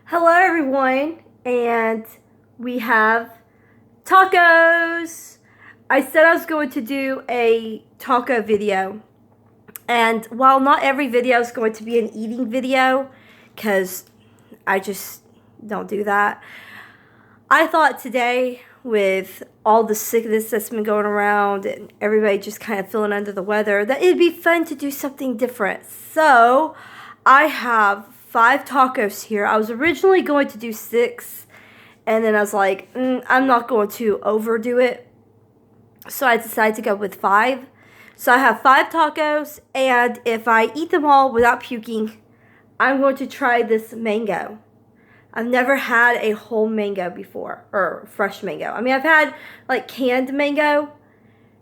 Hello, everyone, and we have tacos. I said I was going to do a taco video, and while not every video is going to be an eating video, because I just don't do that, I thought today, with all the sickness that's been going around and everybody just kind of feeling under the weather, that it'd be fun to do something different. So, I have 5 tacos here. I was originally going to do 6, and then I was like, I'm not going to overdo it. So I decided to go with 5. So I have 5 tacos, and if I eat them all without puking, I'm going to try this mango. I've never had a whole mango before, or fresh mango. I mean, I've had like canned mango.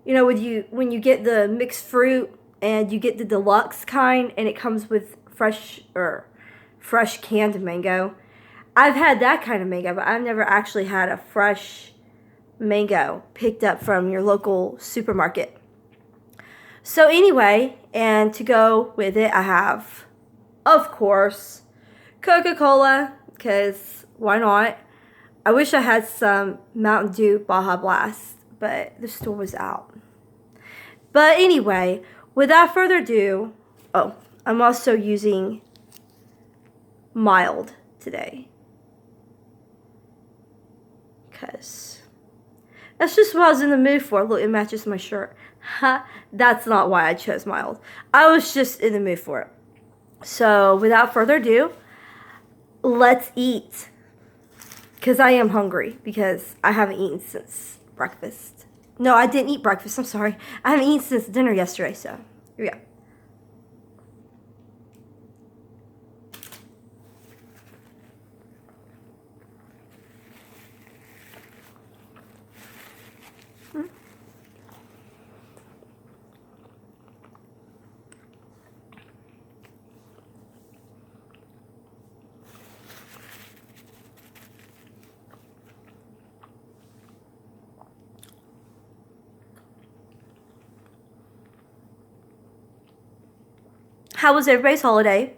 You know, when you get the mixed fruit and you get the deluxe kind, and it comes with fresh canned mango. I've had that kind of mango, but I've never actually had a fresh mango picked up from your local supermarket. So anyway, and to go with it, I have, of course, Coca-Cola, because why not? I wish I had some Mountain Dew Baja Blast, but the store was out. But anyway, without further ado, I'm also using mild today, because that's just what I was in the mood for. Look, it matches my shirt. Ha, that's not why I chose mild. I was just in the mood for it. So, without further ado, let's eat. Because I am hungry, because I haven't eaten since breakfast. No, I didn't eat breakfast. I'm sorry. I haven't eaten since dinner yesterday, so here we go. How was everybody's holiday?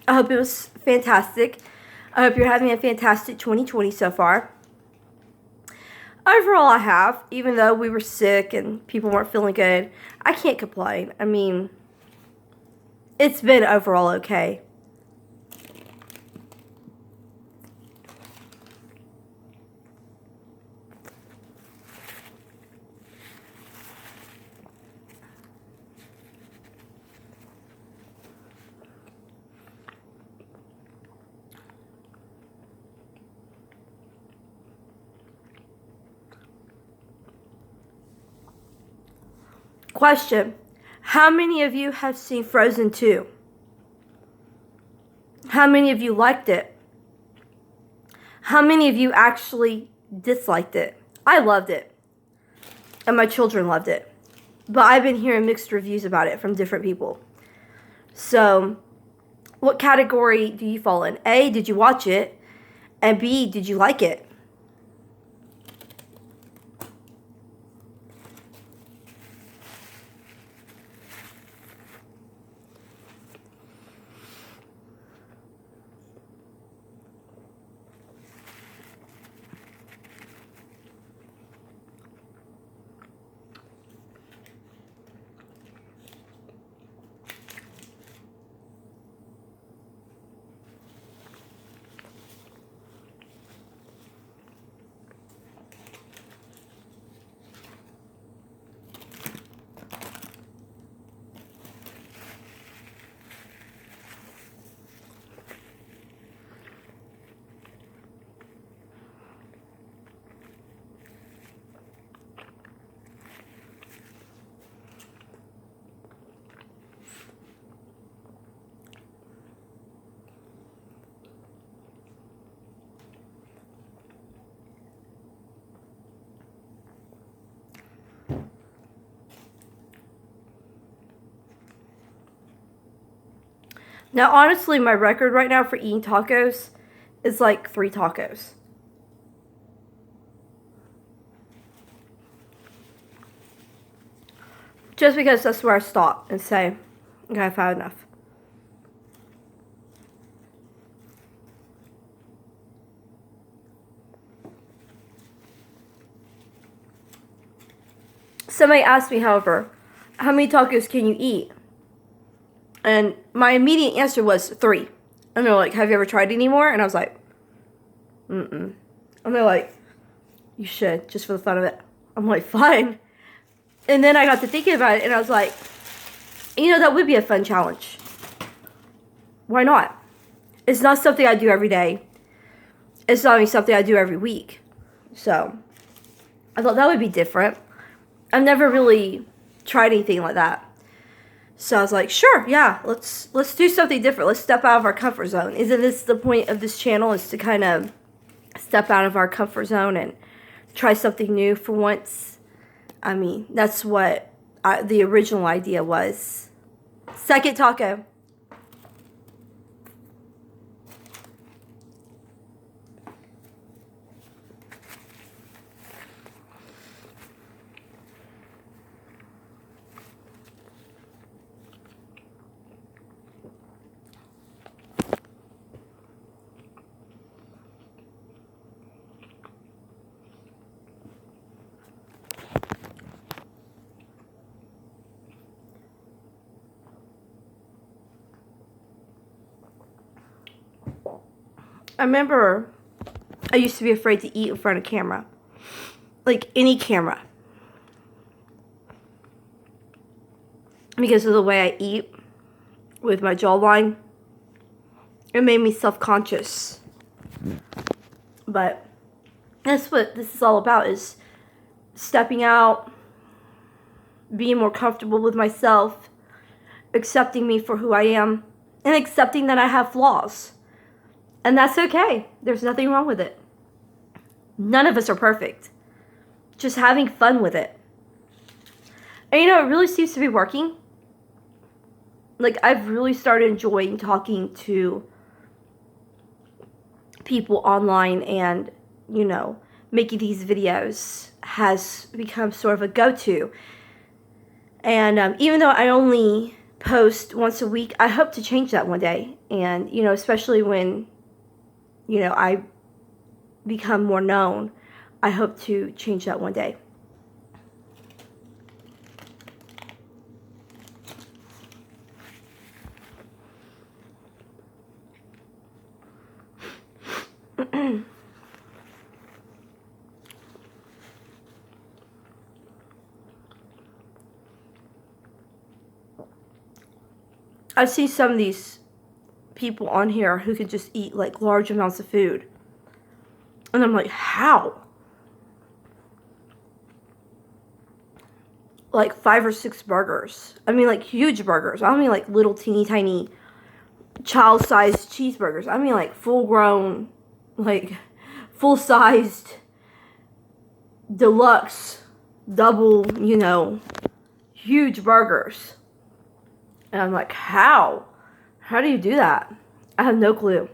I hope it was fantastic. I hope you're having a fantastic 2020 so far. Overall, I have, even though we were sick and people weren't feeling good, I can't complain. I mean, it's been overall okay. Question: how many of you have seen Frozen 2? How many of you liked it? How many of you actually disliked it? I loved it, and my children loved it. But I've been hearing mixed reviews about it from different people. So, what category do you fall in? A, did you watch it? And B, did you like it? Now, honestly, my record right now for eating tacos is like 3 tacos. Just because that's where I stop and say, okay, I've had enough. Somebody asked me, however, how many tacos can you eat? And my immediate answer was 3. And they're like, have you ever tried any more? And I was like, mm-mm. And they're like, you should, just for the fun of it. I'm like, fine. And then I got to thinking about it, and I was like, you know, that would be a fun challenge. Why not? It's not something I do every day. It's not even something I do every week. So, I thought that would be different. I've never really tried anything like that. So I was like, sure, yeah, let's do something different. Let's step out of our comfort zone. Isn't this the point of this channel, is to kind of step out of our comfort zone and try something new for once? I mean, that's what the original idea was. Second taco. I remember I used to be afraid to eat in front of camera. Like any camera. Because of the way I eat with my jawline. It made me self-conscious. But that's what this is all about, is stepping out, being more comfortable with myself, accepting me for who I am, and accepting that I have flaws. And that's okay. There's nothing wrong with it. None of us are perfect. Just having fun with it. And you know, it really seems to be working. Like, I've really started enjoying talking to people online, and, you know, making these videos has become sort of a go-to. And even though I only post once a week, I hope to change that one day. And, you know, especially when, you know, I become more known, I hope to change that one day. I see some of these people on here who can just eat like large amounts of food. And I'm like, how? Like 5 or 6 burgers. I mean, like huge burgers. I don't mean like little teeny tiny child-sized cheeseburgers. I mean like full-grown, like full-sized, deluxe, double, you know, huge burgers. And I'm like, how? How do you do that? I have no clue.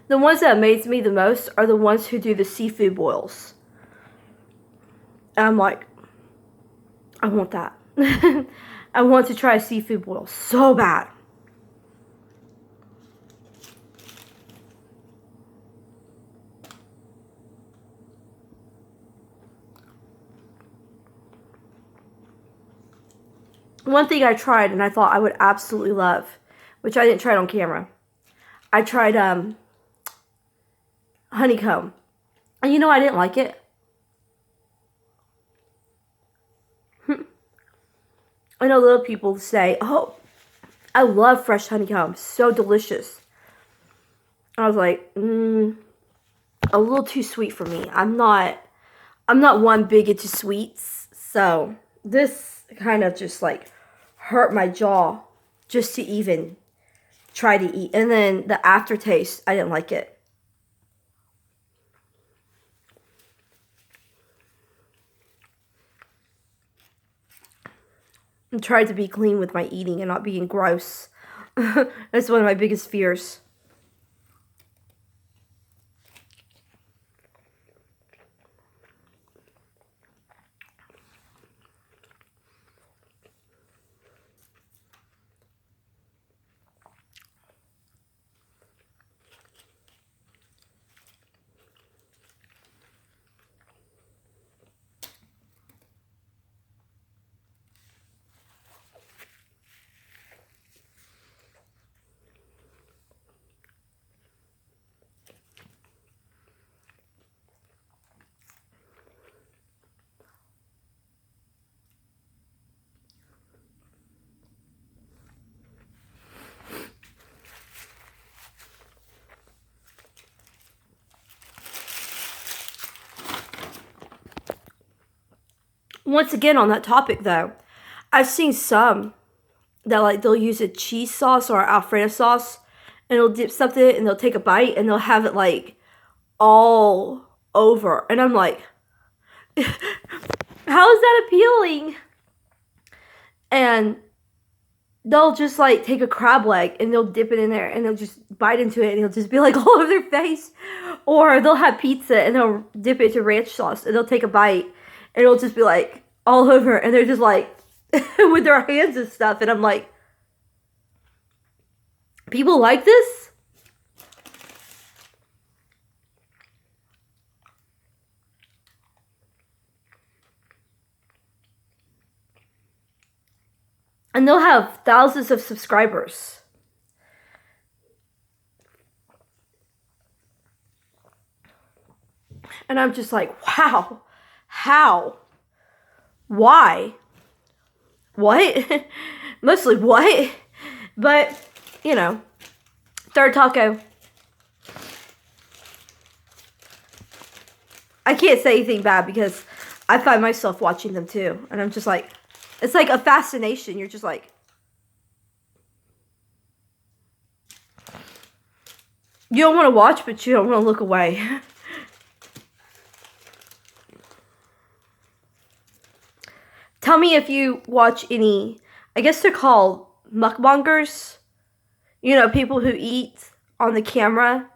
The ones that amaze me the most are the ones who do the seafood boils. And I'm like, I want that. I want to try a seafood boil so bad. One thing I tried and I thought I would absolutely love, which I didn't try it on camera. I tried honeycomb. And you know, I didn't like it. I know little people say, oh, I love fresh honeycomb. So delicious. I was like, a little too sweet for me. I'm not one big into sweets. So this kind of just like hurt my jaw just to even try to eat. And then the aftertaste, I didn't like it. I tried to be clean with my eating and not being gross. That's one of my biggest fears. Once again, on that topic though, I've seen some that like they'll use a cheese sauce or Alfredo sauce and they'll dip something and they'll take a bite and they'll have it like all over. And I'm like, how is that appealing? And they'll just like take a crab leg and they'll dip it in there and they'll just bite into it and it'll just be like all over their face. Or they'll have pizza and they'll dip it into ranch sauce and they'll take a bite and it'll just be like all over and they're just like with their hands and stuff. And I'm like, people like this? And they'll have thousands of subscribers. And I'm just like, wow. How? Why? What? Mostly what? But, you know, third taco. I can't say anything bad because I find myself watching them too. And I'm just like, it's like a fascination. You're just like, you don't want to watch, but you don't want to look away. Tell me if you watch any, I guess they're called mukbangers. You know, people who eat on the camera.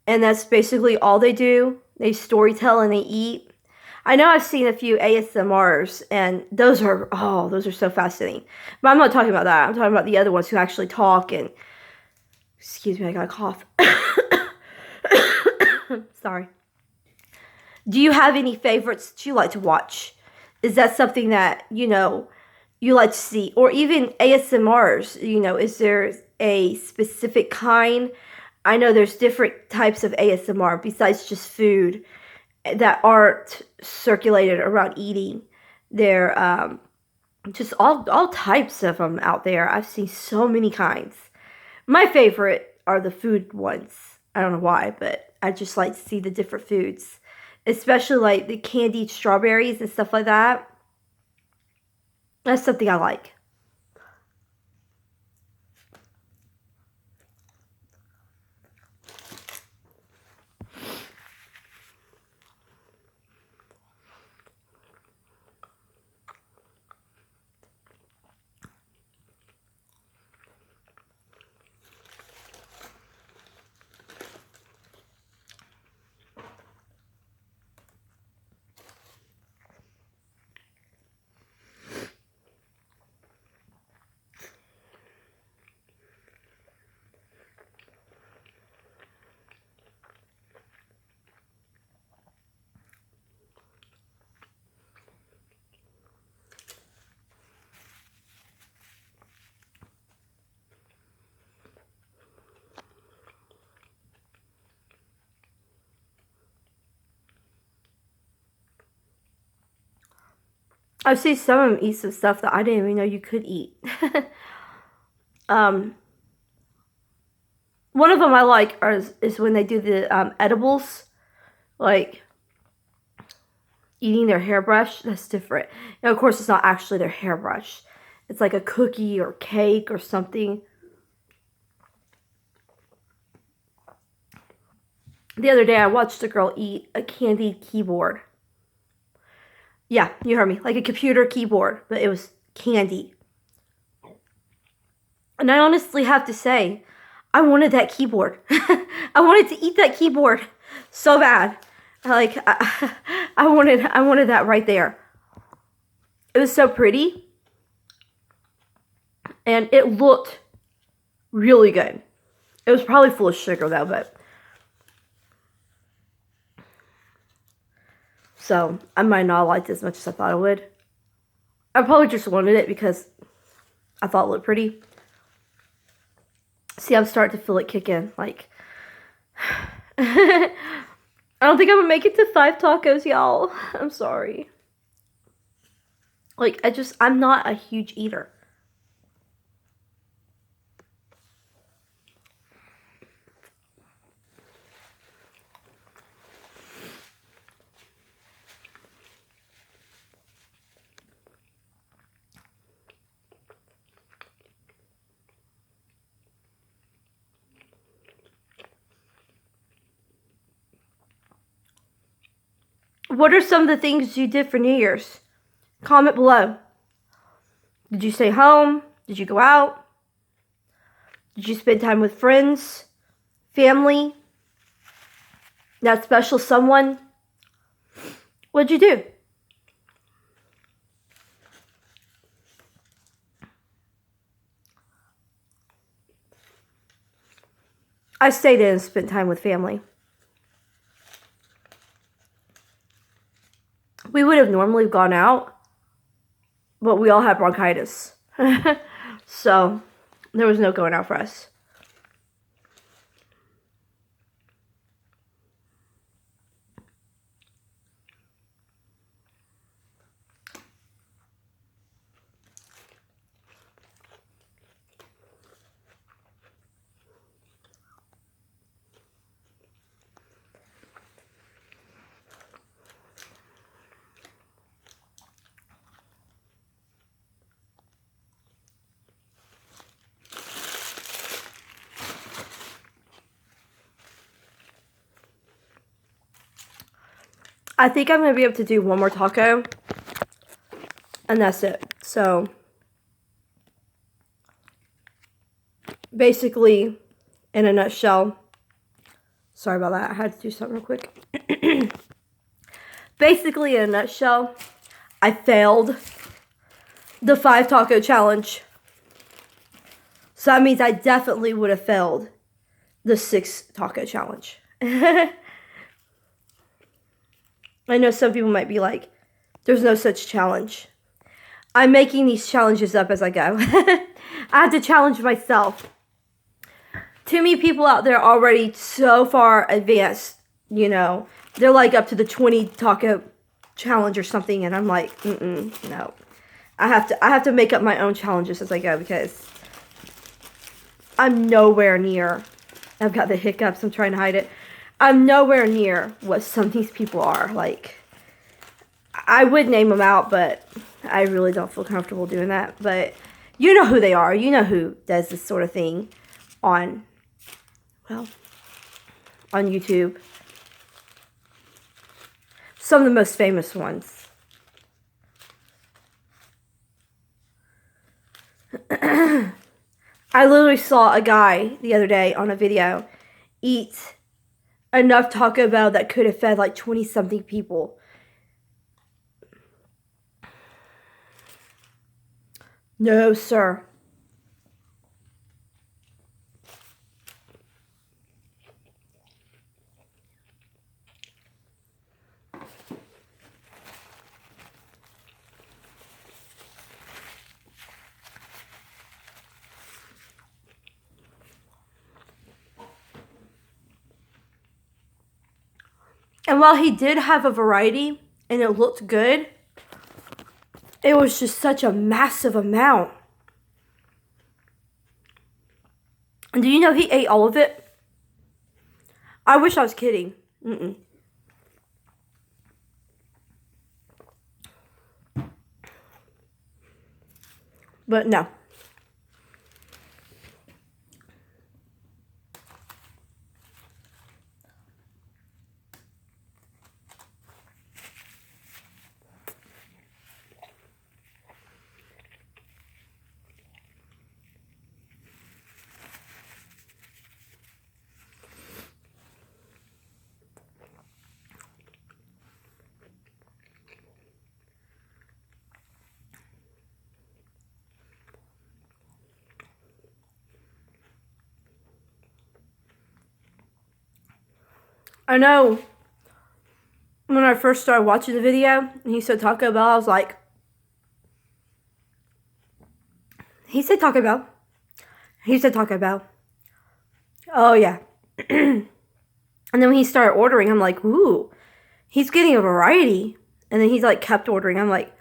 And that's basically all they do. They storytell and they eat. I know I've seen a few ASMRs, and those are so fascinating. But I'm not talking about that. I'm talking about the other ones who actually talk and... Excuse me, I got a cough. Sorry. Do you have any favorites that you like to watch? Is that something that, you know, you like to see? Or even ASMRs, you know, is there a specific kind? I know there's different types of ASMR besides just food that aren't circulated around eating. There just all types of them out there. I've seen so many kinds. My favorite are the food ones. I don't know why, but I just like to see the different foods, especially like the candied strawberries and stuff like that. That's something I like. I've seen some of them eat some stuff that I didn't even know you could eat. um, One of them I like is when they do the edibles, like eating their hairbrush. That's different. Now, of course, it's not actually their hairbrush. It's like a cookie or cake or something. The other day, I watched a girl eat a candied keyboard. Yeah, you heard me. Like a computer keyboard, but it was candy. And I honestly have to say, I wanted that keyboard. I wanted to eat that keyboard so bad. Like, I wanted that right there. It was so pretty. And it looked really good. It was probably full of sugar though, but... So, I might not have liked it as much as I thought I would. I probably just wanted it because I thought it looked pretty. See, I'm starting to feel it kick in. Like, I don't think I'm gonna make it to 5 tacos, y'all. I'm sorry. Like, I'm not a huge eater. What are some of the things you did for New Year's? Comment below. Did you stay home? Did you go out? Did you spend time with friends, family, that special someone? What'd you do? I stayed in and spent time with family. We would have normally gone out, but we all had bronchitis. So there was no going out for us. I think I'm going to be able to do one more taco, and that's it. So, basically, in a nutshell, sorry about that, I had to do something real quick. Basically, in a nutshell, I failed the 5 taco challenge. So that means I definitely would have failed the 6 taco challenge. I know some people might be like, there's no such challenge. I'm making these challenges up as I go. I have to challenge myself. Too many people out there already so far advanced, you know. They're like up to the 20 taco challenge or something, and I'm like, no. I have to make up my own challenges as I go, because I'm nowhere near. I've got the hiccups, I'm trying to hide it. I'm nowhere near what some of these people are. Like, I would name them out, but I really don't feel comfortable doing that. But you know who they are. You know who does this sort of thing on, well, on YouTube. Some of the most famous ones. I literally saw a guy the other day on a video eat enough Taco Bell that could have fed like 20-something people. No, sir. And while he did have a variety and it looked good, it was just such a massive amount. And do you know he ate all of it? I wish I was kidding. But no. I know when I first started watching the video and he said Taco Bell, I was like, he said Taco Bell. He said Taco Bell. Oh, yeah. And then when he started ordering, I'm like, ooh, he's getting a variety. And then he's like kept ordering. I'm like,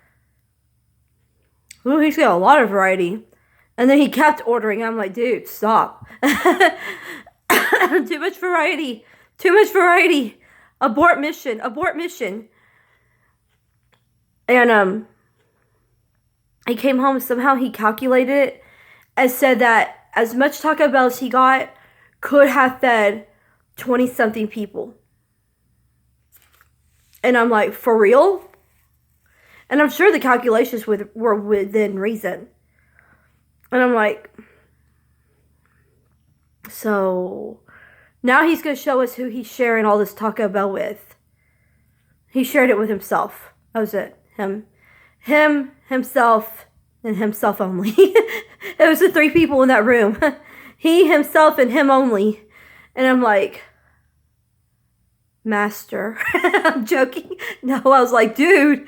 ooh, he's got a lot of variety. And then he kept ordering. I'm like, dude, stop. Too much variety. Too much variety. Abort mission. Abort mission. And he came home. Somehow he calculated it and said that as much Taco Bell as he got could have fed 20-something people. And I'm like, for real? And I'm sure the calculations were within reason. And I'm like, so now he's going to show us who he's sharing all this Taco Bell with. He shared it with himself. That was it. Himself, and himself only. It was the 3 people in that room. He, himself, and him only. And I'm like, Master. I'm joking. No, I was like, dude,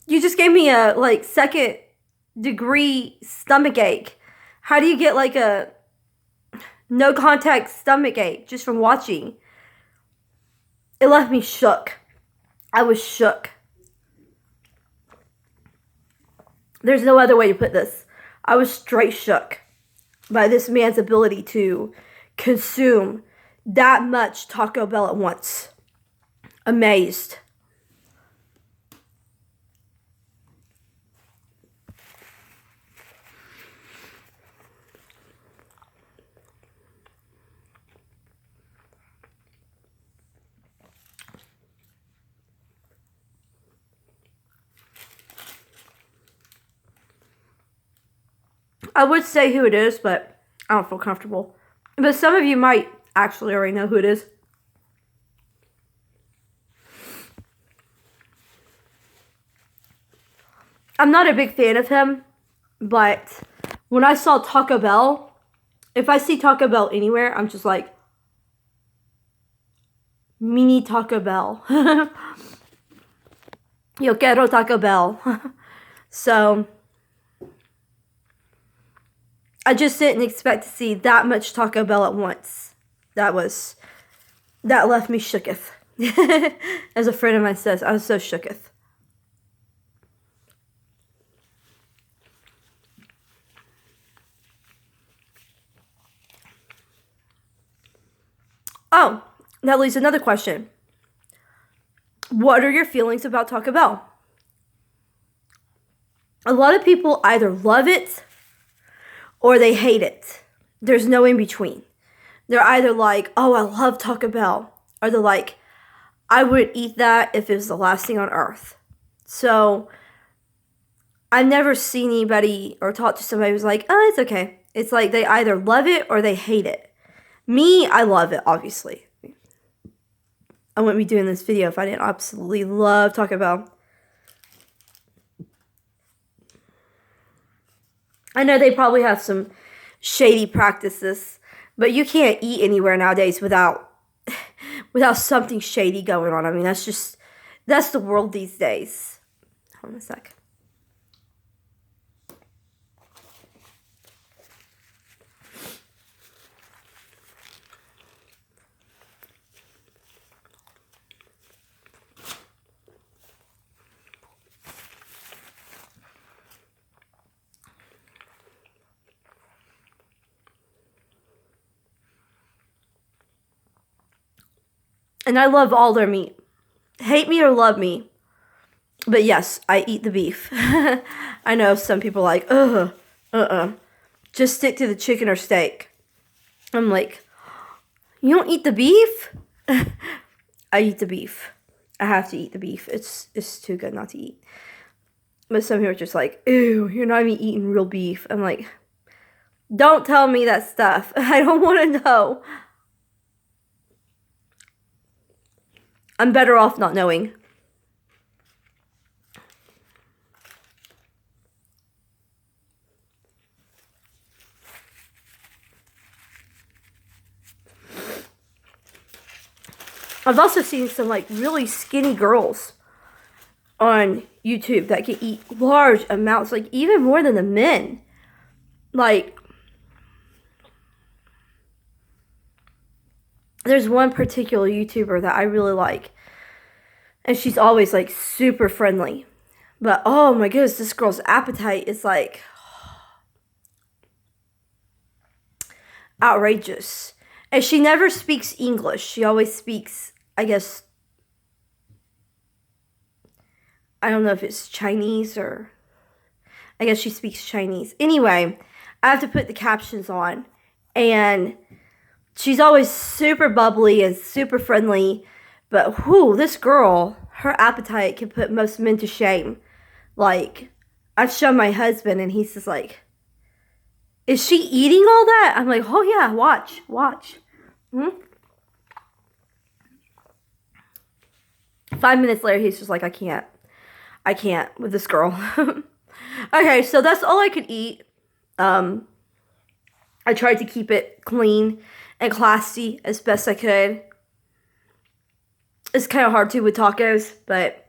you just gave me a, like, 2nd degree stomach ache. How do you get, like, a no contact stomach ache just from watching? It left me shook. I was shook. There's no other way to put this. I was straight shook by this man's ability to consume that much Taco Bell at once. Amazed. I would say who it is, but I don't feel comfortable. But some of you might actually already know who it is. I'm not a big fan of him, but when I saw Taco Bell, if I see Taco Bell anywhere, I'm just like, mini Taco Bell. Yo quiero Taco Bell. So I just didn't expect to see that much Taco Bell at once. That left me shooketh. As a friend of mine says, I was so shooketh. Oh, that leaves another question. What are your feelings about Taco Bell? A lot of people either love it or they hate it. There's no in between. They're either like, oh, I love Taco Bell. Or they're like, I would eat that if it was the last thing on earth. So I've never seen anybody or talked to somebody who's like, oh, it's okay. It's like they either love it or they hate it. Me, I love it, obviously. I wouldn't be doing this video if I didn't absolutely love Taco Bell. I know they probably have some shady practices, but you can't eat anywhere nowadays without something shady going on. I mean, that's the world these days. Hold on a sec. And I love all their meat. Hate me or love me. But yes, I eat the beef. I know some people are like, just stick to the chicken or steak. I'm like, you don't eat the beef? I eat the beef. I have to eat the beef. It's too good not to eat. But some people are just like, ew, you're not even eating real beef. I'm like, don't tell me that stuff. I don't want to know. I'm better off not knowing. I've also seen some like really skinny girls on YouTube that can eat large amounts, like even more than the men. Like, there's one particular YouTuber that I really like, and she's always like super friendly. But oh my goodness, this girl's appetite is like outrageous. And she never speaks English. She always speaks, I guess, I don't know if it's Chinese or, I guess she speaks Chinese. Anyway, I have to put the captions on. And she's always super bubbly and super friendly. But whoo, this girl, her appetite can put most men to shame. Like, I've shown my husband and he's just like, is she eating all that? I'm like, oh yeah, watch. Hmm? 5 minutes later, he's just like, I can't with this girl. Okay, so that's all I could eat. I tried to keep it clean and classy as best I could. It's kind of hard to with tacos, but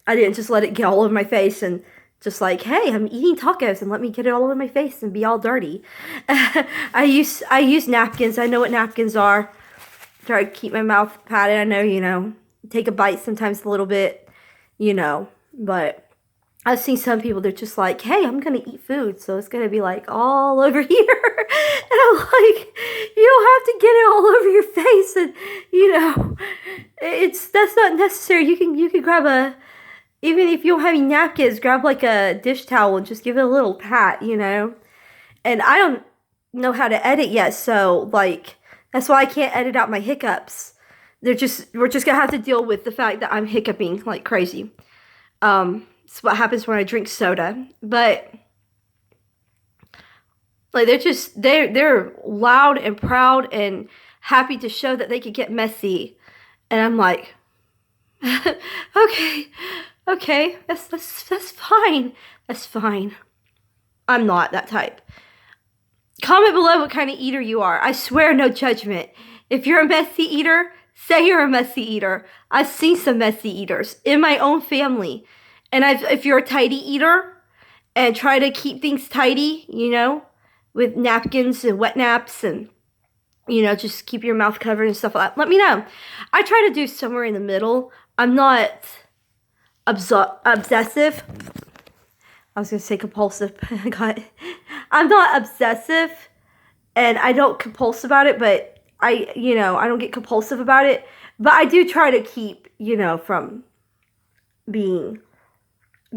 I didn't just let it get all over my face and just like, hey, I'm eating tacos and let me get it all over my face and be all dirty. I use napkins. I know what napkins are. Try to keep my mouth padded. I know, take a bite sometimes a little bit, but I've seen some people, they're just like, hey, I'm going to eat food, so it's going to be like all over here. And I'm like, you don't have to get it all over your face. And, that's not necessary. You can grab even if you don't have any napkins, grab like a dish towel and just give it a little pat, And I don't know how to edit yet, so like, that's why I can't edit out my hiccups. We're just going to have to deal with the fact that I'm hiccuping like crazy. It's what happens when I drink soda. But like they're loud and proud and happy to show that they could get messy. And I'm like, okay, that's fine. That's fine. I'm not that type. Comment below what kind of eater you are. I swear, no judgment. If you're a messy eater, say you're a messy eater. I've seen some messy eaters in my own family. And if you're a tidy eater and try to keep things tidy, with napkins and wet naps and, just keep your mouth covered and stuff like that, let me know. I try to do somewhere in the middle. I'm not obsessive. I was going to say compulsive. I'm not obsessive and I don't compulse about it, but I don't get compulsive about it. But I do try to keep, from being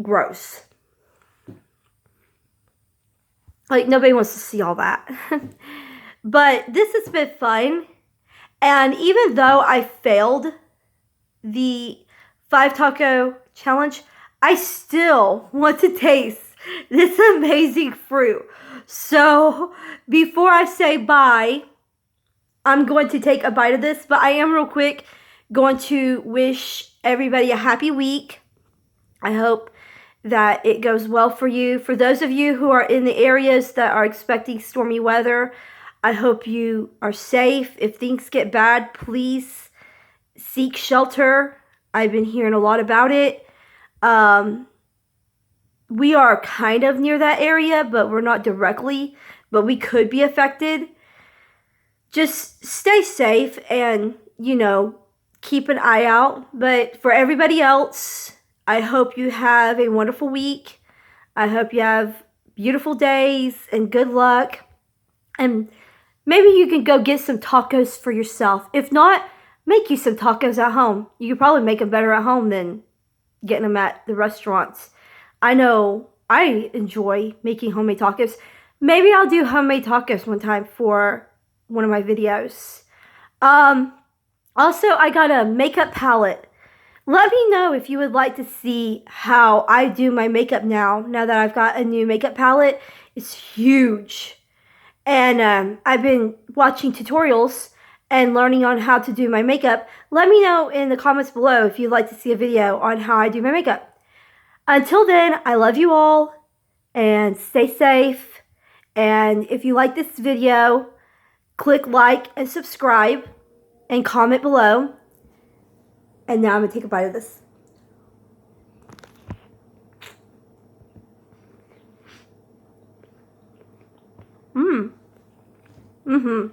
gross. Like, nobody wants to see all that. But this has been fun. And even though I failed the 5 taco challenge, I still want to taste this amazing fruit. So before I say bye, I'm going to take a bite of this. But I am real quick going to wish everybody a happy week. I hope that it goes well for you. For those of you who are in the areas that are expecting stormy weather, I hope you are safe. If things get bad, please seek shelter. I've been hearing a lot about it. We are kind of near that area, but we're not directly, but we could be affected. Just stay safe and, keep an eye out. But for everybody else, I hope you have a wonderful week. I hope you have beautiful days and good luck. And maybe you can go get some tacos for yourself. If not, make you some tacos at home. You could probably make them better at home than getting them at the restaurants. I know I enjoy making homemade tacos. Maybe I'll do homemade tacos one time for one of my videos. Also, I got a makeup palette. Let me know if you would like to see how I do my makeup now that I've got a new makeup palette. It's huge. And I've been watching tutorials and learning on how to do my makeup. Let me know in the comments below if you'd like to see a video on how I do my makeup. Until then, I love you all and stay safe. And if you like this video, click like and subscribe and comment below. And now I'm going to take a bite of this. Mm-hmm.